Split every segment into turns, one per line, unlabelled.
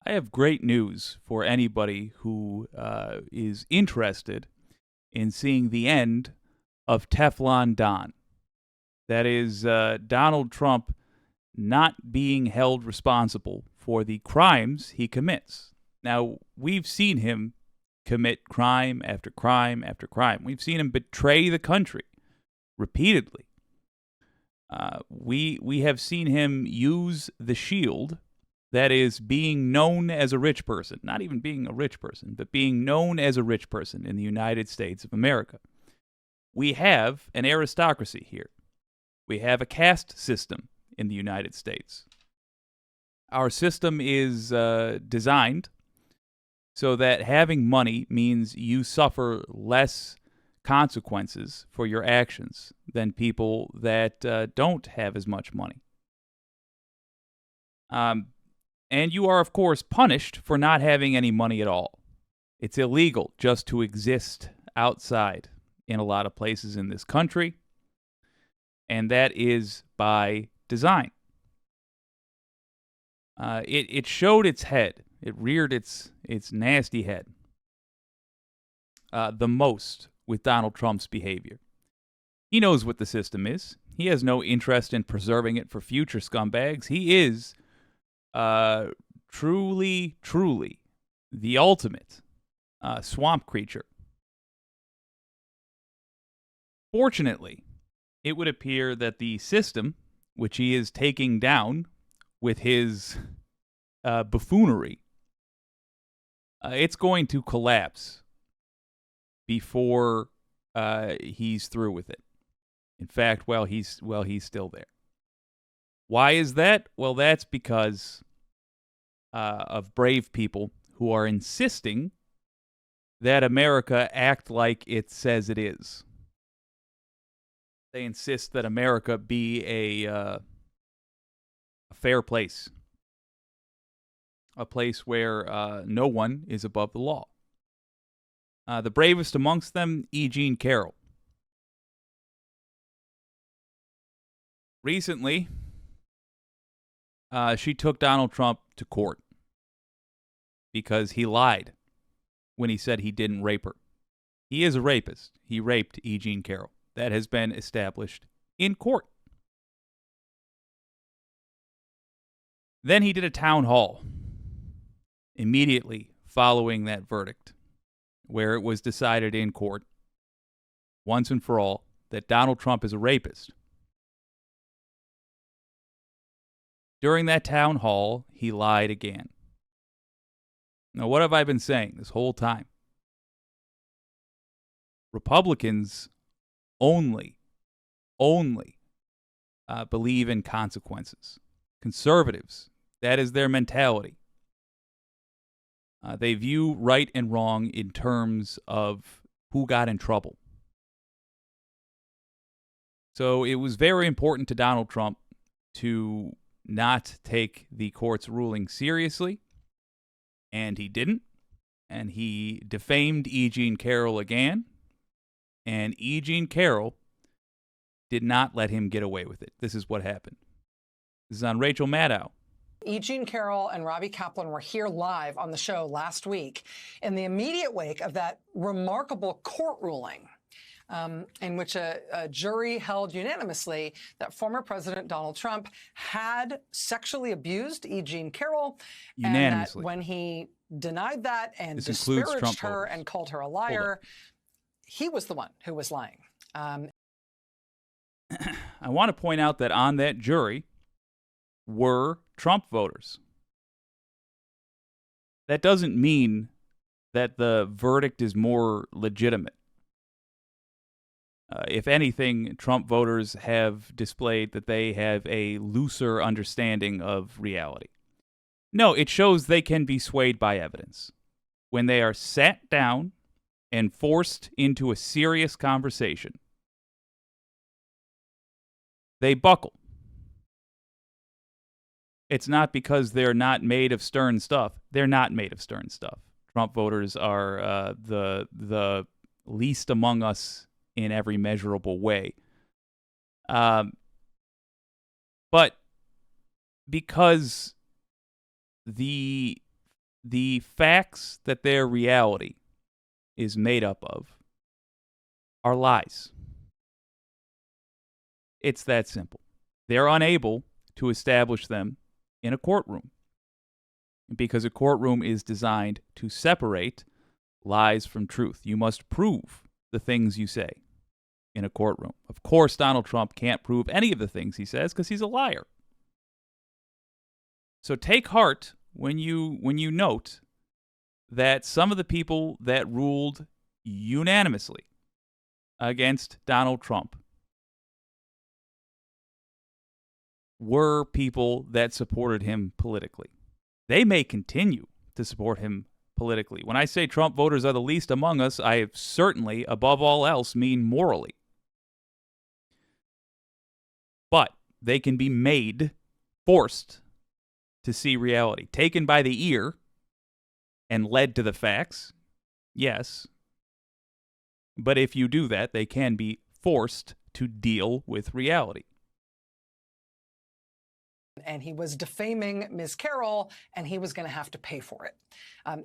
I have great news for anybody who is interested in seeing the end of Teflon Don. That is Donald Trump not being held responsible for the crimes he commits. Now, we've seen him commit crime after crime after crime. We've seen him betray the country repeatedly. We have seen him use the shield, that is, being known as a rich person, not even being a rich person, but being known as a rich person in the United States of America. We have an aristocracy here. We have a caste system in the United States. Our system is designed so that having money means you suffer less consequences for your actions than people that don't have as much money. And you are, of course, punished for not having any money at all. It's illegal just to exist outside in a lot of places in this country, and that is by design. It showed its head. It reared its nasty head the most with Donald Trump's behavior. He knows what the system is. He has no interest in preserving it for future scumbags. He is truly the ultimate swamp creature. Fortunately, it would appear that the system, which he is taking down with his buffoonery, it's going to collapse before he's through with it. In fact, he's still there. Why is that? Well, that's because of brave people who are insisting that America act like it says it is. They insist that America be a fair place, a place where no one is above the law. The bravest amongst them, E. Jean Carroll. Recently, she took Donald Trump to court because he lied when he said he didn't rape her. He is a rapist. He raped E. Jean Carroll. That has been established in court. Then he did a town hall immediately following that verdict, where it was decided in court, once and for all, that Donald Trump is a rapist. During that town hall, he lied again. Now, what have I been saying this whole time? Republicans only believe in consequences. Conservatives, that is their mentality. They view right and wrong in terms of who got in trouble. So it was very important to Donald Trump to not take the court's ruling seriously, and he didn't. And he defamed E. Jean Carroll again, and E. Jean Carroll did not let him get away with it. This is what happened. This is on Rachel Maddow.
E. Jean Carroll and Robbie Kaplan were here live on the show last week in the immediate wake of that remarkable court ruling in which a jury held unanimously that former President Donald Trump had sexually abused E. Jean Carroll, and that when he denied that and disparaged her and called her a liar, he was the one who was lying.
I want to point out that on that jury were Trump voters. That doesn't mean that the verdict is more legitimate. If anything, Trump voters have displayed that they have a looser understanding of reality. No, it shows they can be swayed by evidence. When they are sat down and forced into a serious conversation, they buckle. It's not because they're not made of stern stuff. They're not made of stern stuff. Trump voters are the least among us in every measurable way. But because the the facts that their reality is made up of are lies. It's that simple. They're unable to establish them in a courtroom because a courtroom is designed to separate lies from truth. You must prove the things you say in a courtroom. Of course, Donald Trump can't prove any of the things he says because he's a liar. So take heart when you note that some of the people that ruled unanimously against Donald Trump were people that supported him politically. They may continue to support him politically. When I say Trump voters are the least among us, I certainly, above all else, mean morally. But they can be made, forced to see reality, taken by the ear and led to the facts, yes. But if you do that, they can be forced to deal with reality.
And he was defaming Ms. Carroll, and he was going to have to pay for it.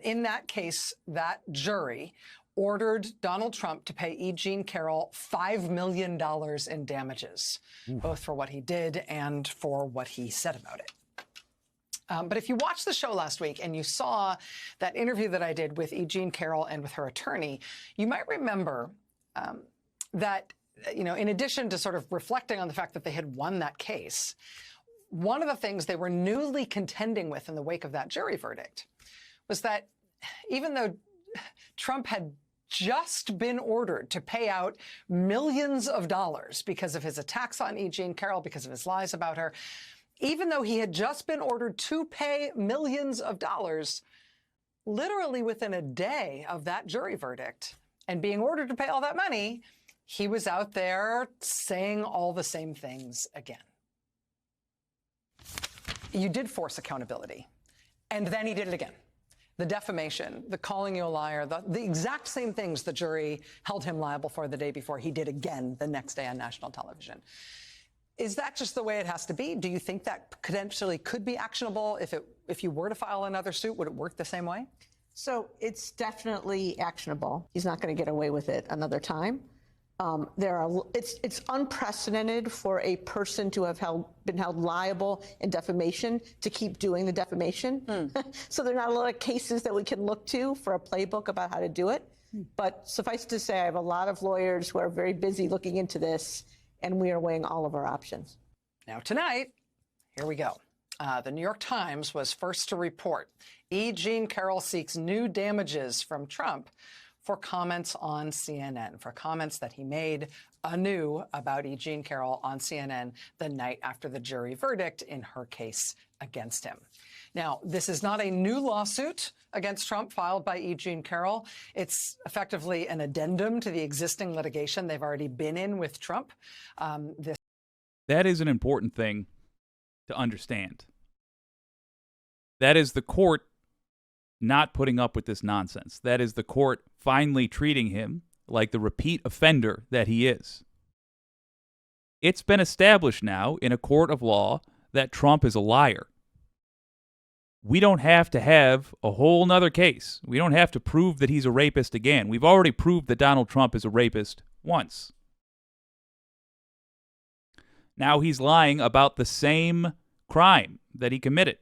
In that case, that jury ordered Donald Trump to pay E. Jean Carroll $5 million in damages, both for what he did and for what he said about it. But if you watched the show last week and you saw that interview that I did with E. Jean Carroll and with her attorney, you might remember that, in addition to sort of reflecting on the fact that they had won that case, one of the things they were newly contending with in the wake of that jury verdict was that even though Trump had just been ordered to pay out millions of dollars because of his attacks on E. Jean Carroll, because of his lies about her, even though he had just been ordered to pay millions of dollars, literally within a day of that jury verdict and being ordered to pay all that money, he was out there saying all the same things again. You did force accountability, and then he did it again. The defamation, the calling you a liar, the exact same things the jury held him liable for the day before, he did again the next day on national television. Is that just the way it has to be? Do you think that potentially could be actionable if you were to file another suit? Would it work the same way?
So it's definitely actionable. He's not going to get away with it another time. It's unprecedented for a person to have been held liable in defamation to keep doing the defamation. So there are not a lot of cases that we can look to for a playbook about how to do it. But suffice to say, I have a lot of lawyers who are very busy looking into this, and we are weighing all of our options.
Now tonight, here we go. The New York Times was first to report E. Jean Carroll seeks new damages from Trump for comments on CNN, for comments that he made anew about E. Jean Carroll on CNN the night after the jury verdict in her case against him. Now, this is not a new lawsuit against Trump filed by E. Jean Carroll. It's effectively an addendum to the existing litigation they've already been in with Trump.
That is an important thing to understand. That is the court not putting up with this nonsense. That is the court finally treating him like the repeat offender that he is. It's been established now in a court of law that Trump is a liar. We don't have to have a whole nother case. We don't have to prove that he's a rapist again. We've already proved that Donald Trump is a rapist once. Now he's lying about the same crime that he committed,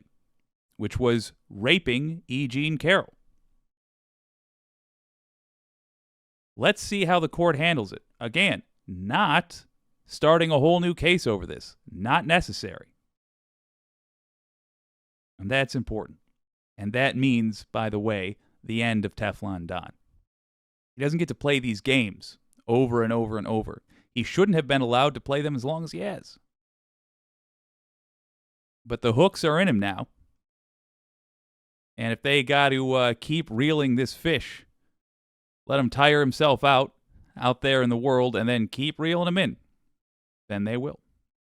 which was raping E. Jean Carroll. Let's see how the court handles it. Again, not starting a whole new case over this. Not necessary. And that's important. And that means, by the way, the end of Teflon Don. He doesn't get to play these games over and over and over. He shouldn't have been allowed to play them as long as he has. But the hooks are in him now. And if they got to keep reeling this fish, let him tire himself out there in the world, and then keep reeling him in, then they will.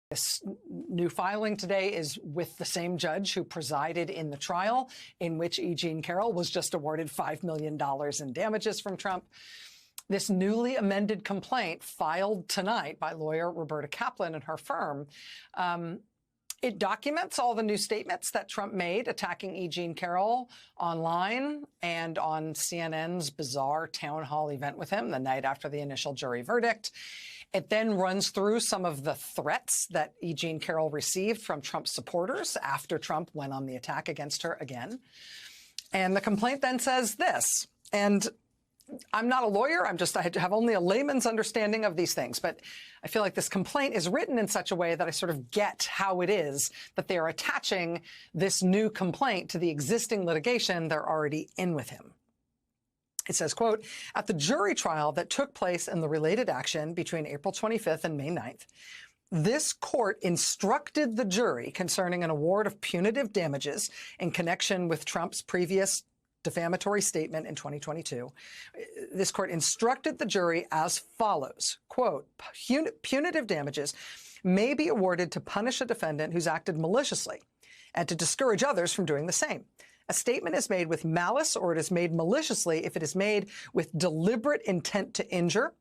This new filing today is with the same judge who presided in the trial in which E. Jean Carroll was just awarded $5 million in damages from Trump. This newly amended complaint filed tonight by lawyer Roberta Kaplan and her firm It documents all the new statements that Trump made attacking E. Jean Carroll online and on CNN's bizarre town hall event with him the night after the initial jury verdict. It then runs through some of the threats that E. Jean Carroll received from Trump's supporters after Trump went on the attack against her again. And the complaint then says this, and I'm not a lawyer. I have only a layman's understanding of these things, but I feel like this complaint is written in such a way that I sort of get how it is that they are attaching this new complaint to the existing litigation they're already in with him. It says, quote, at the jury trial that took place in the related action between April 25th and May 9th, this court instructed the jury concerning an award of punitive damages in connection with Trump's previous defamatory statement in 2022. This court instructed the jury as follows, quote, punitive damages may be awarded to punish a defendant who's acted maliciously and to discourage others from doing the same. A statement is made with malice or it is made maliciously if it is made with deliberate intent to injure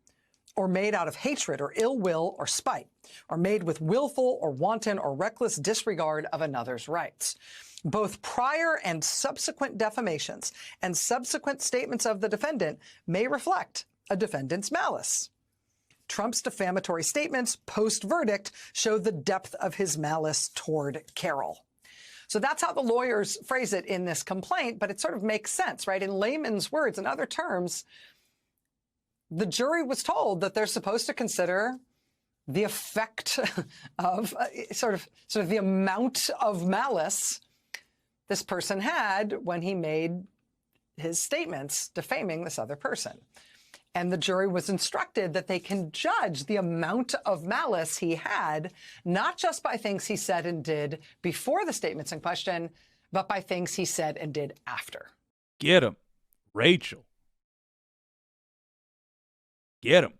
or made out of hatred or ill will or spite, or made with willful or wanton or reckless disregard of another's rights. Both prior and subsequent defamations and subsequent statements of the defendant may reflect a defendant's malice. Trump's defamatory statements post-verdict show the depth of his malice toward Carroll. So that's how the lawyers phrase it in this complaint, but it sort of makes sense, right? In layman's words, in other terms, the jury was told that they're supposed to consider the effect of sort of the amount of malice this person had when he made his statements defaming this other person. And the jury was instructed that they can judge the amount of malice he had, not just by things he said and did before the statements in question, but by things he said and did after.
Get him, Rachel. Get him.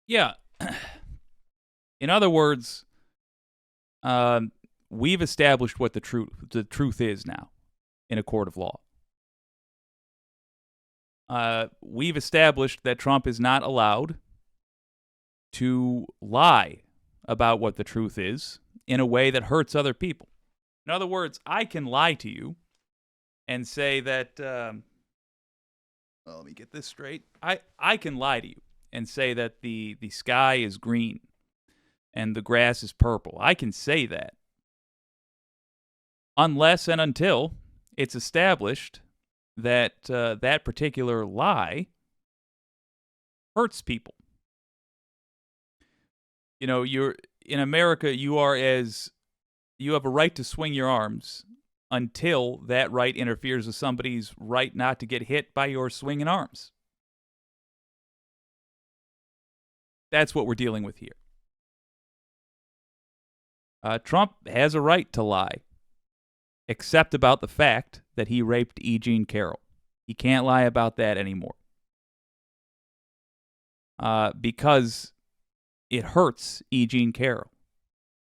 Yeah. In other words, we've established what the truth is now in a court of law. We've established that Trump is not allowed to lie about what the truth is in a way that hurts other people. In other words, I can lie to you and say that, let me get this straight. I can lie to you and say that the sky is green and the grass is purple. I can say that. Unless and until it's established that that particular lie hurts people. You know, in America, you have a right to swing your arms until that right interferes with somebody's right not to get hit by your swinging arms. That's what we're dealing with here. Trump has a right to lie, except about the fact that he raped E. Jean Carroll. He can't lie about that anymore. Because it hurts E. Jean Carroll.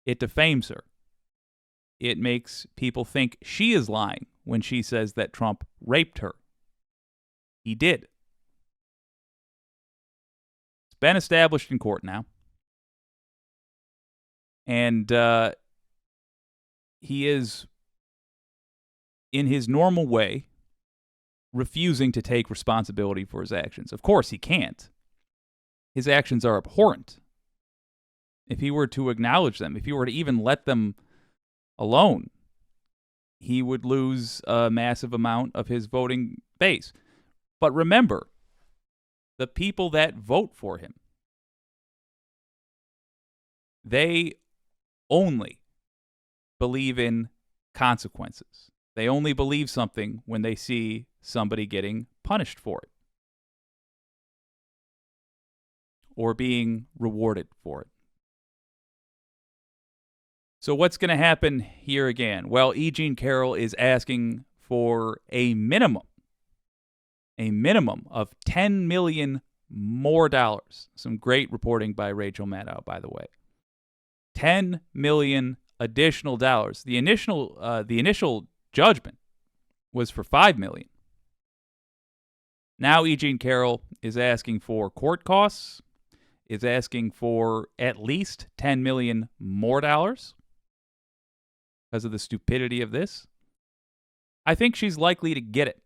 It defames her. It makes people think she is lying when she says that Trump raped her. He did. It's been established in court now. And he is, in his normal way, refusing to take responsibility for his actions. Of course, he can't. His actions are abhorrent. If he were to acknowledge them, if he were to even let them alone, he would lose a massive amount of his voting base. But remember, the people that vote for him, they only believe in consequences. They only believe something when they see somebody getting punished for it or being rewarded for it. So what's going to happen here again? Well, E. Jean Carroll is asking for a minimum of $10 million more dollars. Some great reporting by Rachel Maddow, by the way. $10 million additional dollars. The initial judgment was for $5 million. Now E. Jean Carroll is asking for court costs, is asking for at least $10 million more dollars. because of the stupidity of this, I think she's likely to get it.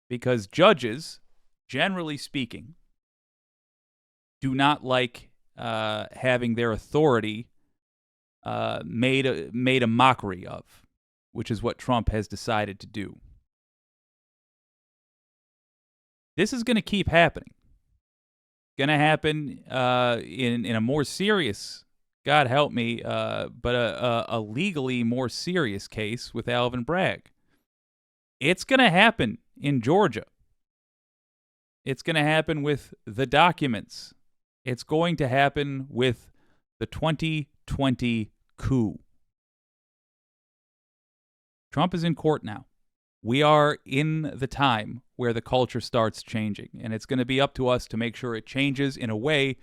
Because judges, generally speaking, do not like having their authority made a mockery of, which is what Trump has decided to do. This is going to keep happening. Going to happen in a more serious, God help me, but a legally more serious case with Alvin Bragg. It's going to happen in Georgia. It's going to happen with the documents. It's going to happen with the 2020 coup. Trump is in court now. We are in the time where the culture starts changing, and it's going to be up to us to make sure it changes in a way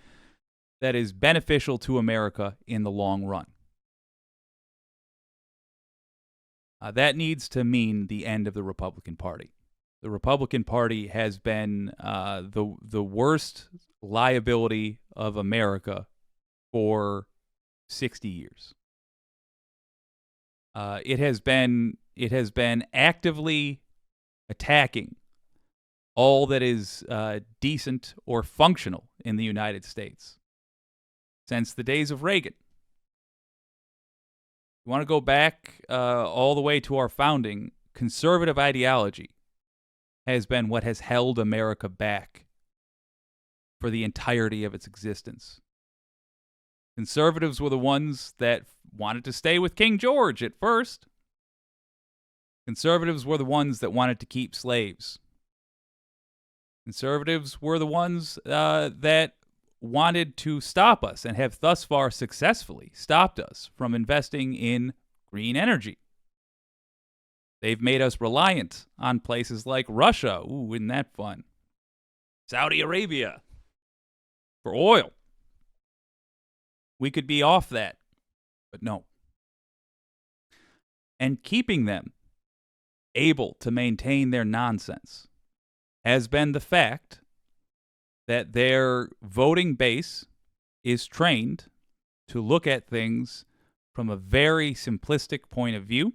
that is beneficial to America in the long run. That needs to mean the end of the Republican Party. The Republican Party has been the worst liability of America for 60 years. It has been actively attacking all that is decent or functional in the United States since the days of Reagan. You want to go back all the way to our founding, conservative ideology has been what has held America back for the entirety of its existence. Conservatives were the ones that wanted to stay with King George at first. Conservatives were the ones that wanted to keep slaves. Conservatives were the ones that wanted to stop us and have thus far successfully stopped us from investing in green energy. They've made us reliant on places like Russia. Ooh, isn't that fun? Saudi Arabia for oil. We could be off that, but no. And keeping them able to maintain their nonsense has been the fact that their voting base is trained to look at things from a very simplistic point of view,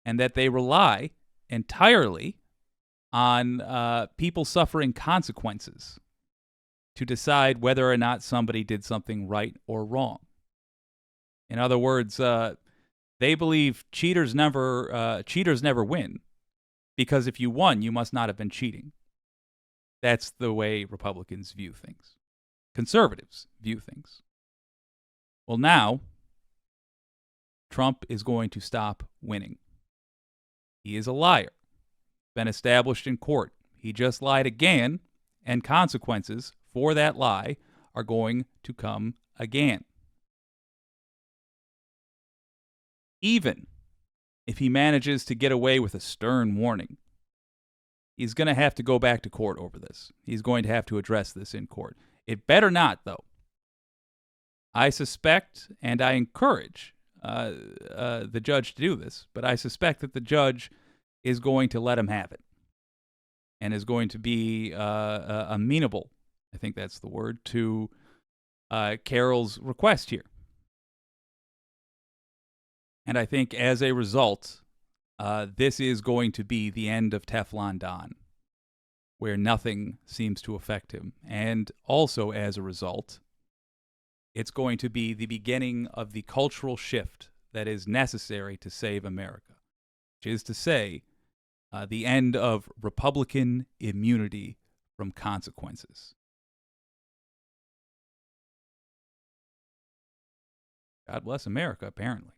and that they rely entirely on people suffering consequences to decide whether or not somebody did something right or wrong. In other words, they believe cheaters never win, because if you won, you must not have been cheating. That's the way Republicans view things. Conservatives view things. Well, now, Trump is going to stop winning. He is a liar. Been established in court. He just lied again, and consequences for that lie are going to come again. Even if he manages to get away with a stern warning, he's going to have to go back to court over this. He's going to have to address this in court. It better not, though. I suspect, and I encourage the judge to do this, but I suspect that the judge is going to let him have it and is going to be amenable, I think that's the word, to Carroll's request here. And I think as a result, this is going to be the end of Teflon Don, where nothing seems to affect him. And also as a result, it's going to be the beginning of the cultural shift that is necessary to save America, which is to say, the end of Republican immunity from consequences. God bless America, apparently.